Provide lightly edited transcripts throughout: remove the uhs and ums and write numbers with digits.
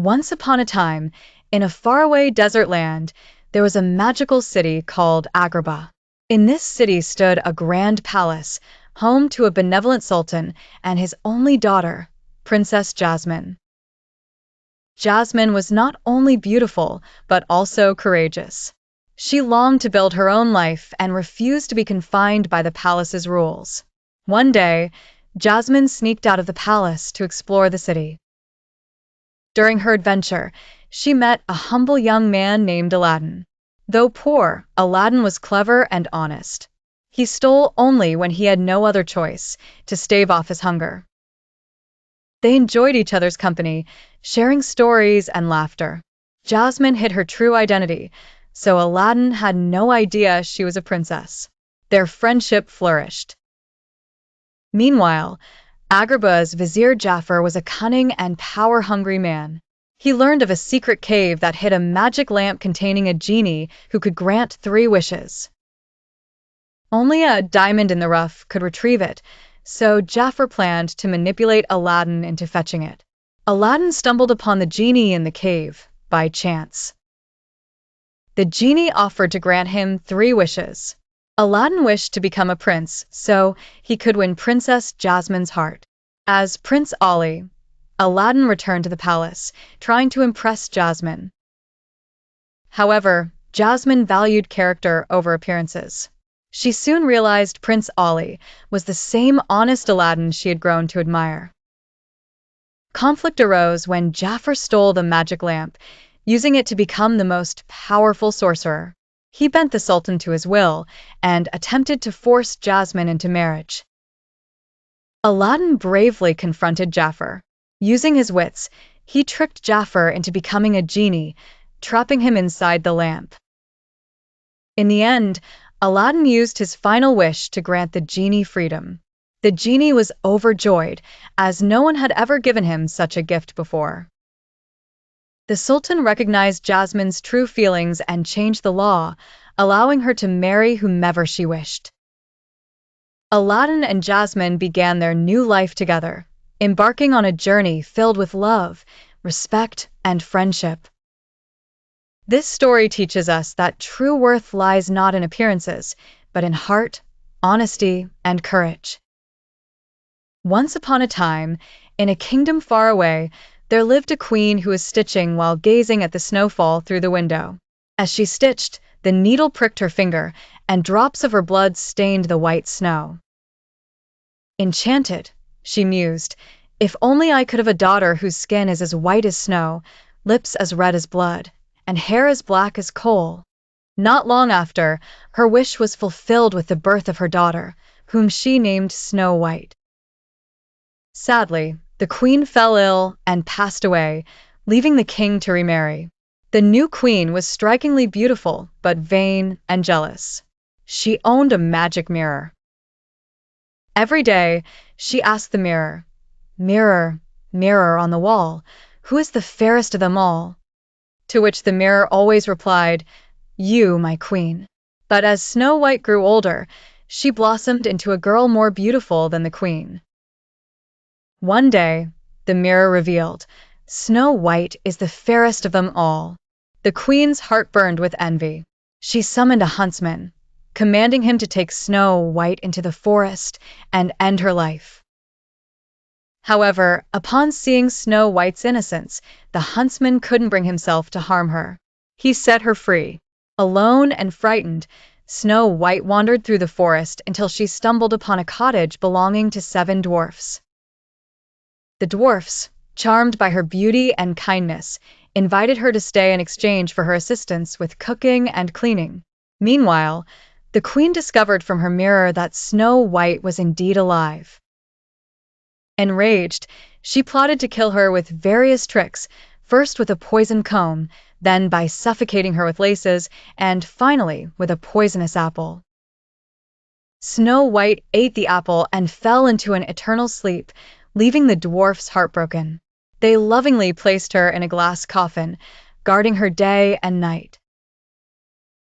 Once upon a time, in a faraway desert land, there was a magical city called Agrabah. In this city stood a grand palace, home to a benevolent sultan and his only daughter, Princess Jasmine. Jasmine was not only beautiful, but also courageous. She longed to build her own life and refused to be confined by the palace's rules. One day, Jasmine sneaked out of the palace to explore the city. During her adventure, she met a humble young man named Aladdin. Though poor, Aladdin was clever and honest. He stole only when he had no other choice, to stave off his hunger. They enjoyed each other's company, sharing stories and laughter. Jasmine hid her true identity, so Aladdin had no idea she was a princess. Their friendship flourished. Meanwhile, Agrabah's Vizier Jafar was a cunning and power-hungry man. He learned of a secret cave that hid a magic lamp containing a genie who could grant 3 wishes. Only a diamond in the rough could retrieve it, so Jafar planned to manipulate Aladdin into fetching it. Aladdin stumbled upon the genie in the cave, by chance. The genie offered to grant him 3 wishes. Aladdin wished to become a prince, so he could win Princess Jasmine's heart. As Prince Ali, Aladdin returned to the palace, trying to impress Jasmine. However, Jasmine valued character over appearances. She soon realized Prince Ali was the same honest Aladdin she had grown to admire. Conflict arose when Jafar stole the magic lamp, using it to become the most powerful sorcerer. He bent the Sultan to his will and attempted to force Jasmine into marriage. Aladdin bravely confronted Jafar. Using his wits, he tricked Jafar into becoming a genie, trapping him inside the lamp. In the end, Aladdin used his final wish to grant the genie freedom. The genie was overjoyed, as no one had ever given him such a gift before. The Sultan recognized Jasmine's true feelings and changed the law, allowing her to marry whomever she wished. Aladdin and Jasmine began their new life together, embarking on a journey filled with love, respect, and friendship. This story teaches us that true worth lies not in appearances, but in heart, honesty, and courage. Once upon a time, in a kingdom far away, there lived a queen who was stitching while gazing at the snowfall through the window. As she stitched, the needle pricked her finger, and drops of her blood stained the white snow. Enchanted, she mused, if only I could have a daughter whose skin is as white as snow, lips as red as blood, and hair as black as coal. Not long after, her wish was fulfilled with the birth of her daughter, whom she named Snow White. Sadly, the queen fell ill and passed away, leaving the king to remarry. The new queen was strikingly beautiful, but vain and jealous. She owned a magic mirror. Every day, she asked the mirror, "Mirror, mirror on the wall, who is the fairest of them all?" To which the mirror always replied, "You, my queen." But as Snow White grew older, she blossomed into a girl more beautiful than the queen. One day, the mirror revealed, Snow White is the fairest of them all. The queen's heart burned with envy. She summoned a huntsman, commanding him to take Snow White into the forest and end her life. However, upon seeing Snow White's innocence, the huntsman couldn't bring himself to harm her. He set her free. Alone and frightened, Snow White wandered through the forest until she stumbled upon a cottage belonging to 7 dwarfs. The dwarfs, charmed by her beauty and kindness, invited her to stay in exchange for her assistance with cooking and cleaning. Meanwhile, the queen discovered from her mirror that Snow White was indeed alive. Enraged, she plotted to kill her with various tricks, first with a poison comb, then by suffocating her with laces, and finally with a poisonous apple. Snow White ate the apple and fell into an eternal sleep, leaving the dwarfs heartbroken. They lovingly placed her in a glass coffin, guarding her day and night.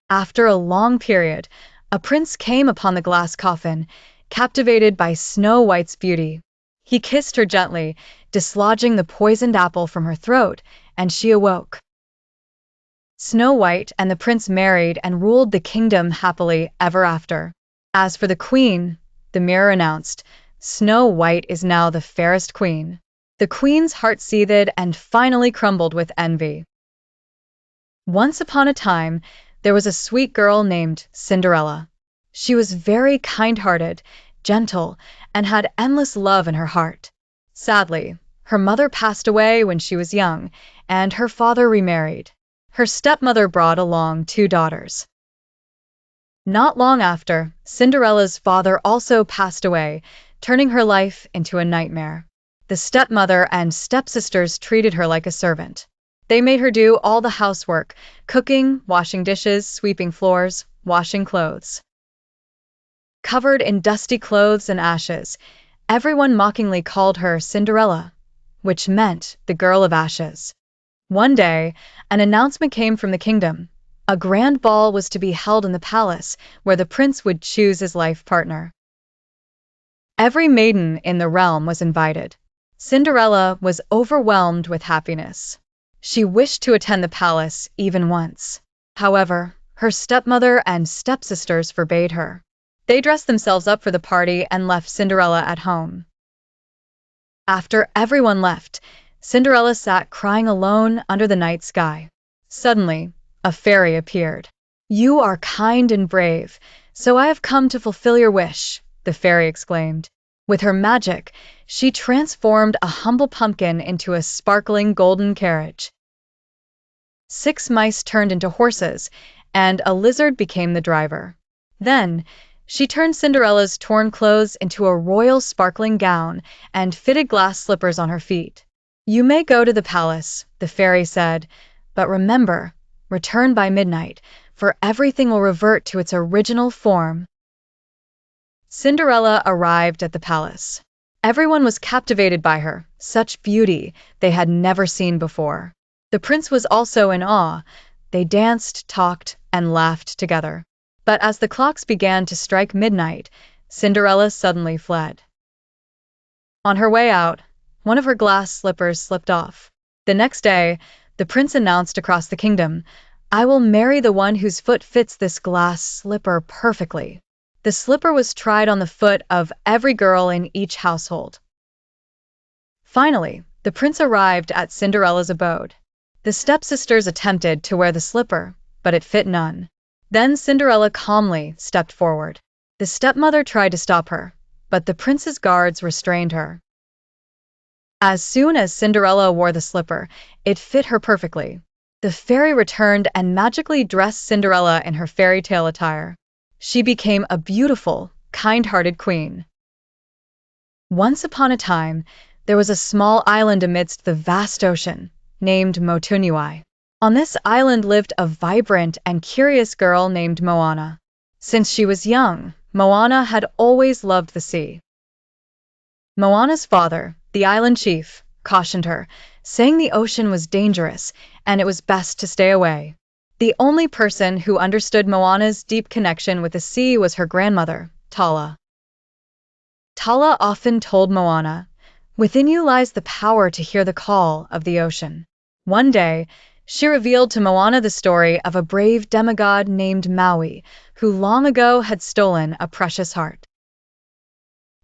After a long period, a prince came upon the glass coffin, captivated by Snow White's beauty. He kissed her gently, dislodging the poisoned apple from her throat, and she awoke. Snow White and the prince married and ruled the kingdom happily ever after. As for the queen, the mirror announced, Snow White is now the fairest queen. The queen's heart seethed and finally crumbled with envy. Once upon a time, there was a sweet girl named Cinderella. She was very kind-hearted, gentle, and had endless love in her heart. Sadly, her mother passed away when she was young, and her father remarried. Her stepmother brought along 2 daughters. Not long after, Cinderella's father also passed away, turning her life into a nightmare. The stepmother and stepsisters treated her like a servant. They made her do all the housework, cooking, washing dishes, sweeping floors, washing clothes. Covered in dusty clothes and ashes, everyone mockingly called her Cinderella, which meant the girl of ashes. One day, an announcement came from the kingdom. A grand ball was to be held in the palace, where the prince would choose his life partner. Every maiden in the realm was invited. Cinderella was overwhelmed with happiness. She wished to attend the palace even once. However, her stepmother and stepsisters forbade her. They dressed themselves up for the party and left Cinderella at home. After everyone left, Cinderella sat crying alone under the night sky. Suddenly, a fairy appeared. "You are kind and brave, so I have come to fulfill your wish," the fairy exclaimed. With her magic, she transformed a humble pumpkin into a sparkling golden carriage. 6 mice turned into horses, and a lizard became the driver. Then, she turned Cinderella's torn clothes into a royal sparkling gown and fitted glass slippers on her feet. "You may go to the palace," the fairy said, "but remember, return by midnight, for everything will revert to its original form." Cinderella arrived at the palace. Everyone was captivated by her, such beauty they had never seen before. The prince was also in awe. They danced, talked, and laughed together. But as the clocks began to strike midnight, Cinderella suddenly fled. On her way out, one of her glass slippers slipped off. The next day, the prince announced across the kingdom, "I will marry the one whose foot fits this glass slipper perfectly." The slipper was tried on the foot of every girl in each household. Finally, the prince arrived at Cinderella's abode. The stepsisters attempted to wear the slipper, but it fit none. Then Cinderella calmly stepped forward. The stepmother tried to stop her, but the prince's guards restrained her. As soon as Cinderella wore the slipper, it fit her perfectly. The fairy returned and magically dressed Cinderella in her fairy tale attire. She became a beautiful, kind-hearted queen. Once upon a time, there was a small island amidst the vast ocean, named Motunui. On this island lived a vibrant and curious girl named Moana. Since she was young, Moana had always loved the sea. Moana's father, the island chief, cautioned her, saying the ocean was dangerous and it was best to stay away. The only person who understood Moana's deep connection with the sea was her grandmother, Tala. Tala often told Moana, "Within you lies the power to hear the call of the ocean." One day, she revealed to Moana the story of a brave demigod named Maui, who long ago had stolen a precious heart.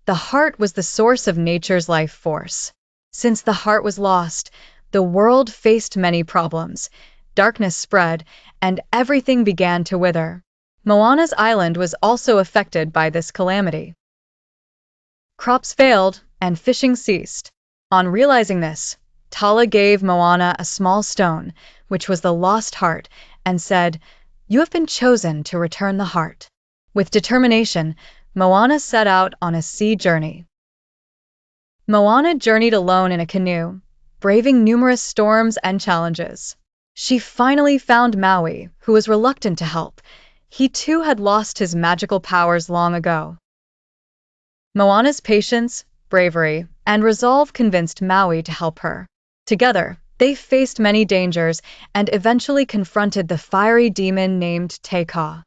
The heart was the source of nature's life force. Since the heart was lost, the world faced many problems. Darkness spread, and everything began to wither. Moana's island was also affected by this calamity. Crops failed, and fishing ceased. On realizing this, Tala gave Moana a small stone, which was the lost heart, and said, "You have been chosen to return the heart." With determination, Moana set out on a sea journey. Moana journeyed alone in a canoe, braving numerous storms and challenges. She finally found Maui, who was reluctant to help. He too had lost his magical powers long ago. Moana's patience, bravery, and resolve convinced Maui to help her. Together, they faced many dangers and eventually confronted the fiery demon named Te Ka.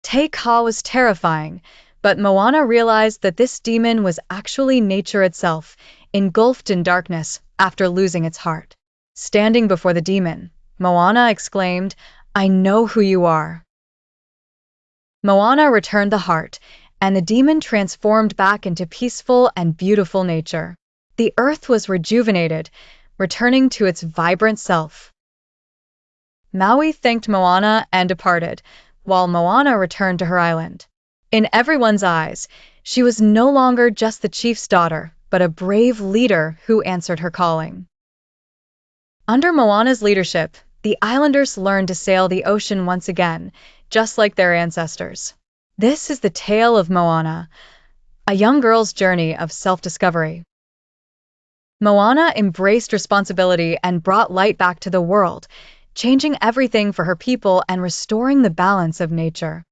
Te Ka was terrifying, But Moana realized that this demon was actually nature itself, engulfed in darkness after losing its heart. Standing before the demon, Moana exclaimed, "I know who you are." Moana returned the heart, and the demon transformed back into peaceful and beautiful nature. The earth was rejuvenated, returning to its vibrant self. Maui thanked Moana and departed, while Moana returned to her island. In everyone's eyes, she was no longer just the chief's daughter, but a brave leader who answered her calling. Under Moana's leadership, the islanders learned to sail the ocean once again, just like their ancestors. This is the tale of Moana, a young girl's journey of self-discovery. Moana embraced responsibility and brought light back to the world, changing everything for her people and restoring the balance of nature.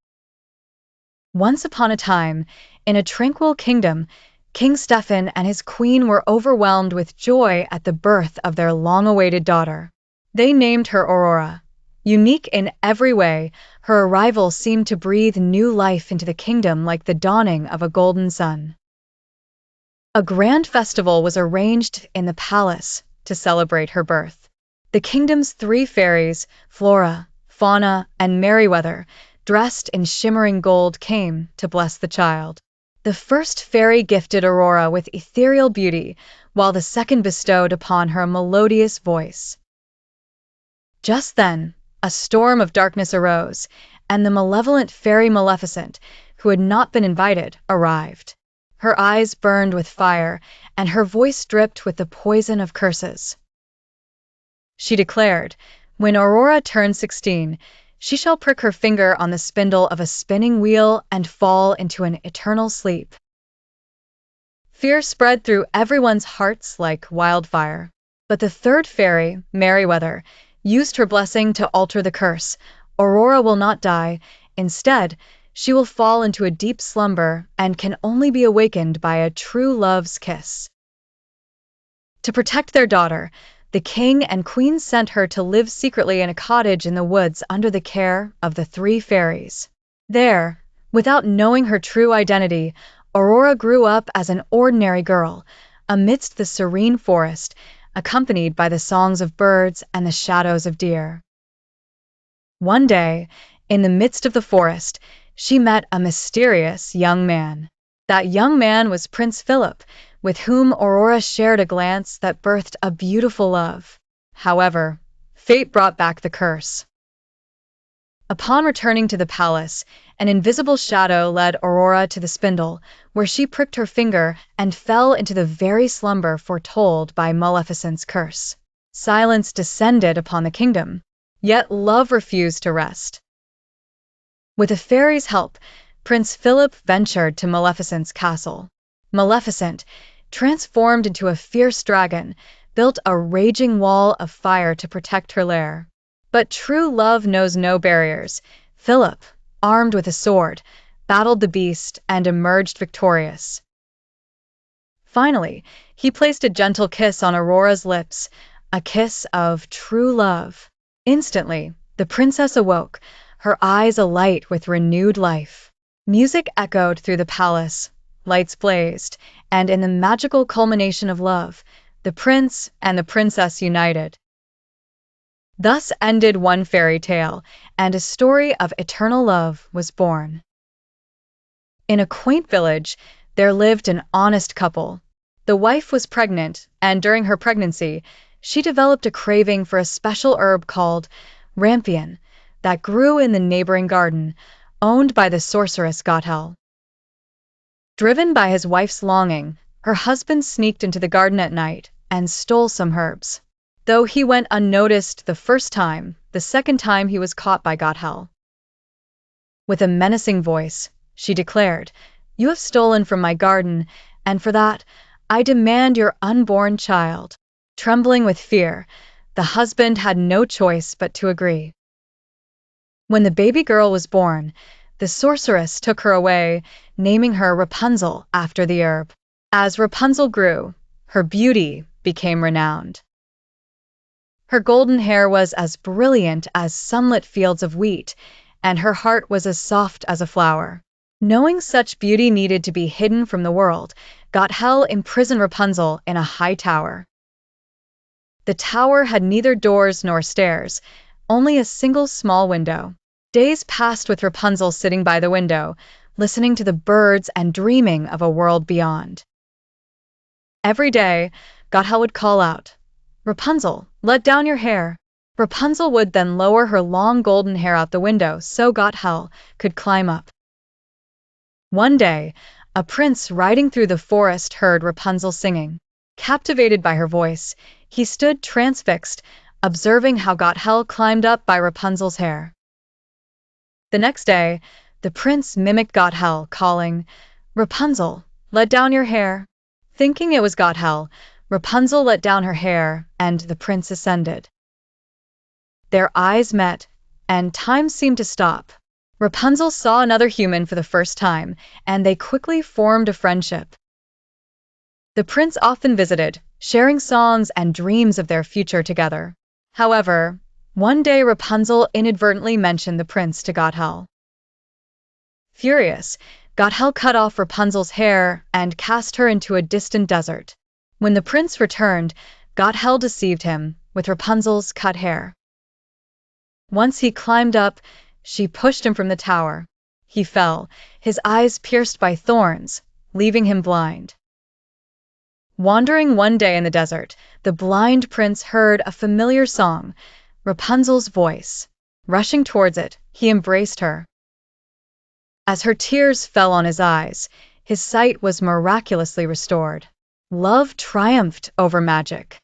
Once upon a time, in a tranquil kingdom, King Stefan and his queen were overwhelmed with joy at the birth of their long-awaited daughter. They named her Aurora. Unique in every way, her arrival seemed to breathe new life into the kingdom like the dawning of a golden sun. A grand festival was arranged in the palace to celebrate her birth. The kingdom's 3 fairies, Flora, Fauna, and Merryweather, dressed in shimmering gold, came to bless the child. The first fairy gifted Aurora with ethereal beauty, while the second bestowed upon her a melodious voice. Just then, a storm of darkness arose, and the malevolent fairy Maleficent, who had not been invited, arrived. Her eyes burned with fire, and her voice dripped with the poison of curses. She declared, "When Aurora turns 16, she shall prick her finger on the spindle of a spinning wheel and fall into an eternal sleep." Fear spread through everyone's hearts like wildfire. But the third fairy, Merryweather, used her blessing to alter the curse. Aurora will not die. Instead, she will fall into a deep slumber and can only be awakened by a true love's kiss. To protect their daughter, the king and queen sent her to live secretly in a cottage in the woods under the care of the 3 fairies. There, without knowing her true identity, Aurora grew up as an ordinary girl, amidst the serene forest, accompanied by the songs of birds and the shadows of deer. One day, in the midst of the forest, she met a mysterious young man. That young man was Prince Philip, with whom Aurora shared a glance that birthed a beautiful love. However, fate brought back the curse. Upon returning to the palace, an invisible shadow led Aurora to the spindle, where she pricked her finger and fell into the very slumber foretold by Maleficent's curse. Silence descended upon the kingdom, yet love refused to rest. With a fairy's help, Prince Philip ventured to Maleficent's castle. Maleficent, transformed into a fierce dragon, built a raging wall of fire to protect her lair. But true love knows no barriers. Philip, armed with a sword, battled the beast and emerged victorious. Finally, he placed a gentle kiss on Aurora's lips, a kiss of true love. Instantly, the princess awoke, her eyes alight with renewed life. Music echoed through the palace, lights blazed, and in the magical culmination of love, the prince and the princess united. Thus ended one fairy tale, and a story of eternal love was born. In a quaint village, there lived an honest couple. The wife was pregnant, and during her pregnancy, she developed a craving for a special herb called rampion that grew in the neighboring garden, owned by the sorceress Gothel. Driven by his wife's longing, her husband sneaked into the garden at night and stole some herbs. Though he went unnoticed the first time, the second time he was caught by Gothel. With a menacing voice, she declared, "You have stolen from my garden, and for that, I demand your unborn child." Trembling with fear, the husband had no choice but to agree. When the baby girl was born, the sorceress took her away, naming her Rapunzel after the herb. As Rapunzel grew, her beauty became renowned. Her golden hair was as brilliant as sunlit fields of wheat, and her heart was as soft as a flower. Knowing such beauty needed to be hidden from the world, Gothel imprisoned Rapunzel in a high tower. The tower had neither doors nor stairs, only a single small window. Days passed with Rapunzel sitting by the window, listening to the birds and dreaming of a world beyond. Every day, Gothel would call out, "Rapunzel, let down your hair." Rapunzel would then lower her long golden hair out the window so Gothel could climb up. One day, a prince riding through the forest heard Rapunzel singing. Captivated by her voice, he stood transfixed, observing how Gothel climbed up by Rapunzel's hair. The next day, the prince mimicked Gothel, calling, "Rapunzel, let down your hair." Thinking it was Gothel, Rapunzel let down her hair, and the prince ascended. Their eyes met, and time seemed to stop. Rapunzel saw another human for the first time, and they quickly formed a friendship. The prince often visited, sharing songs and dreams of their future together. However, one day Rapunzel inadvertently mentioned the prince to Gothel. Furious, Gothel cut off Rapunzel's hair and cast her into a distant desert. When the prince returned, Gothel deceived him with Rapunzel's cut hair. Once he climbed up, she pushed him from the tower. He fell, his eyes pierced by thorns, leaving him blind. Wandering one day in the desert, the blind prince heard a familiar song, Rapunzel's voice. Rushing towards it, he embraced her. As her tears fell on his eyes, his sight was miraculously restored. Love triumphed over magic.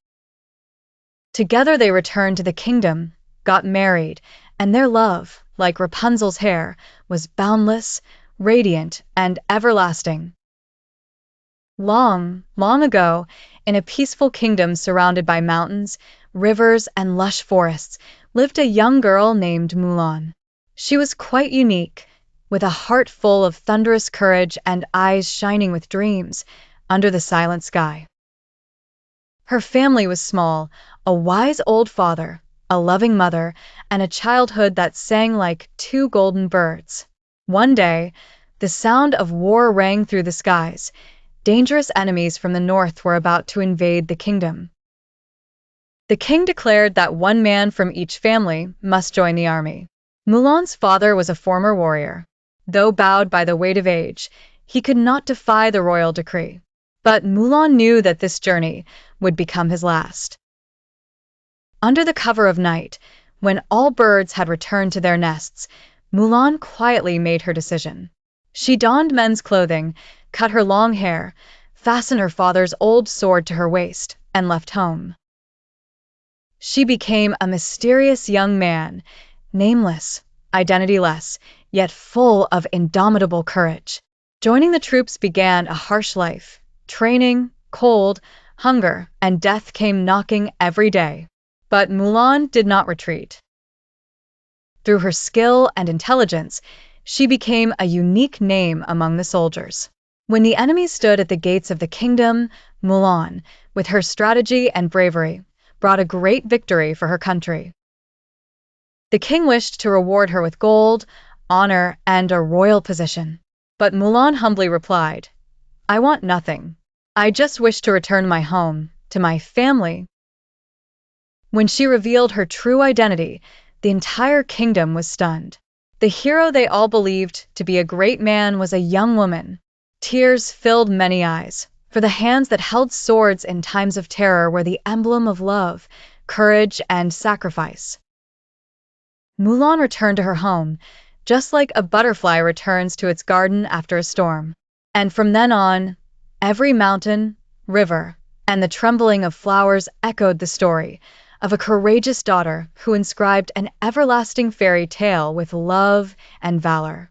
Together they returned to the kingdom, got married, and their love, like Rapunzel's hair, was boundless, radiant, and everlasting. Long, long ago, in a peaceful kingdom surrounded by mountains, rivers, and lush forests, lived a young girl named Mulan. She was quite unique, with a heart full of thunderous courage and eyes shining with dreams under the silent sky. Her family was small, a wise old father, a loving mother, and a childhood that sang like two golden birds. One day, the sound of war rang through the skies. Dangerous enemies from the north were about to invade the kingdom. The king declared that one man from each family must join the army. Mulan's father was a former warrior. Though bowed by the weight of age, he could not defy the royal decree. But Mulan knew that this journey would become his last. Under the cover of night, when all birds had returned to their nests, Mulan quietly made her decision. She donned men's clothing, cut her long hair, fastened her father's old sword to her waist, and left home. She became a mysterious young man, nameless, identityless, yet full of indomitable courage. Joining the troops began a harsh life. Training, cold, hunger, and death came knocking every day. But Mulan did not retreat. Through her skill and intelligence, she became a unique name among the soldiers. When the enemy stood at the gates of the kingdom, Mulan, with her strategy and bravery, brought a great victory for her country. The king wished to reward her with gold, honor, and a royal position. But Mulan humbly replied, "I want nothing. I just wish to return my home, to my family." When she revealed her true identity, the entire kingdom was stunned. The hero they all believed to be a great man was a young woman. Tears filled many eyes, for the hands that held swords in times of terror were the emblem of love, courage, and sacrifice. Mulan returned to her home, just like a butterfly returns to its garden after a storm. And from then on, every mountain, river, and the trembling of flowers echoed the story of a courageous daughter who inscribed an everlasting fairy tale with love and valor.